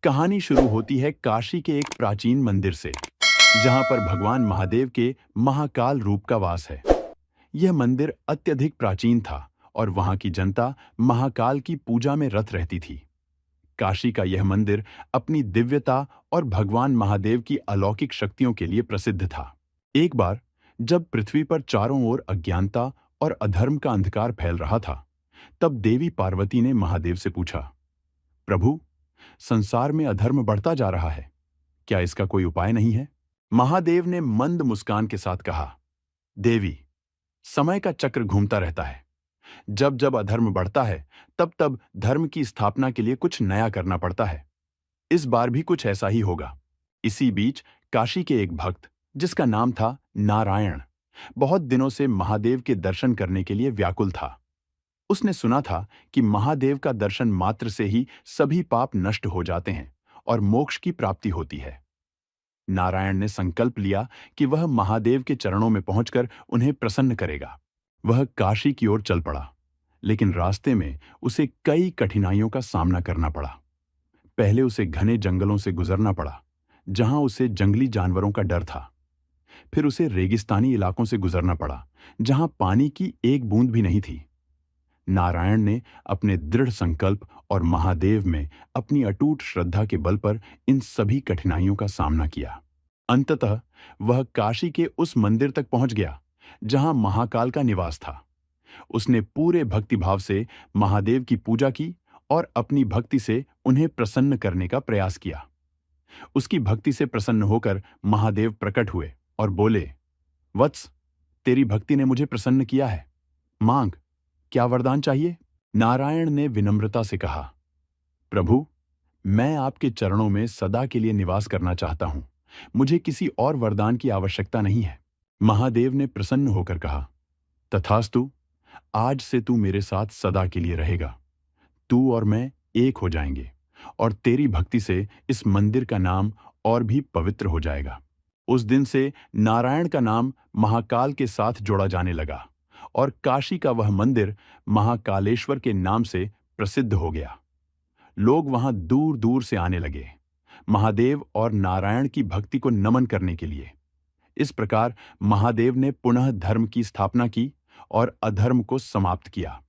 कहानी शुरू होती है काशी के एक प्राचीन मंदिर से, जहां पर भगवान महादेव के महाकाल रूप का वास है। यह मंदिर अत्यधिक प्राचीन था और वहां की जनता महाकाल की पूजा में रत रहती थी। काशी का यह मंदिर अपनी दिव्यता और भगवान महादेव की अलौकिक शक्तियों के लिए प्रसिद्ध था। एक बार जब पृथ्वी पर चारों ओर अज्ञानता और अधर्म का अंधकार फैल रहा था, तब देवी पार्वती ने महादेव से पूछा, प्रभु, संसार में अधर्म बढ़ता जा रहा है, क्या इसका कोई उपाय नहीं है? महादेव ने मंद मुस्कान के साथ कहा, देवी, समय का चक्र घूमता रहता है। जब जब अधर्म बढ़ता है, तब तब धर्म की स्थापना के लिए कुछ नया करना पड़ता है। इस बार भी कुछ ऐसा ही होगा। इसी बीच काशी के एक भक्त, जिसका नाम था नारायण, बहुत दिनों से महादेव के दर्शन करने के लिए व्याकुल था। उसने सुना था कि महादेव का दर्शन मात्र से ही सभी पाप नष्ट हो जाते हैं और मोक्ष की प्राप्ति होती है। नारायण ने संकल्प लिया कि वह महादेव के चरणों में पहुंचकर उन्हें प्रसन्न करेगा। वह काशी की ओर चल पड़ा, लेकिन रास्ते में उसे कई कठिनाइयों का सामना करना पड़ा। पहले उसे घने जंगलों से गुजरना पड़ा, जहां उसे जंगली जानवरों का डर था। फिर उसे रेगिस्तानी इलाकों से गुजरना पड़ा, जहां पानी की एक बूंद भी नहीं थी। नारायण ने अपने दृढ़ संकल्प और महादेव में अपनी अटूट श्रद्धा के बल पर इन सभी कठिनाइयों का सामना किया। अंततः वह काशी के उस मंदिर तक पहुंच गया, जहां महाकाल का निवास था। उसने पूरे भक्तिभाव से महादेव की पूजा की और अपनी भक्ति से उन्हें प्रसन्न करने का प्रयास किया। उसकी भक्ति से प्रसन्न होकर महादेव प्रकट हुए और बोले, वत्स, तेरी भक्ति ने मुझे प्रसन्न किया है। मांग, क्या वरदान चाहिए? नारायण ने विनम्रता से कहा, प्रभु, मैं आपके चरणों में सदा के लिए निवास करना चाहता हूं। मुझे किसी और वरदान की आवश्यकता नहीं है। महादेव ने प्रसन्न होकर कहा, तथास्तु, आज से तू मेरे साथ सदा के लिए रहेगा। तू और मैं एक हो जाएंगे और तेरी भक्ति से इस मंदिर का नाम और भी पवित्र हो जाएगा। उस दिन से नारायण का नाम महाकाल के साथ जोड़ा जाने लगा और काशी का वह मंदिर महाकालेश्वर के नाम से प्रसिद्ध हो गया। लोग वहां दूर दूर से आने लगे, महादेव और नारायण की भक्ति को नमन करने के लिए। इस प्रकार महादेव ने पुनः धर्म की स्थापना की और अधर्म को समाप्त किया।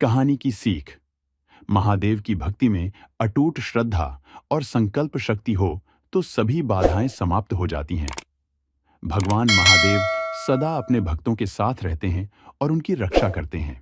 कहानी की सीख: महादेव की भक्ति में अटूट श्रद्धा और संकल्प शक्ति हो तो सभी बाधाएं समाप्त हो जाती हैं। भगवान महादेव सदा अपने भक्तों के साथ रहते हैं और उनकी रक्षा करते हैं।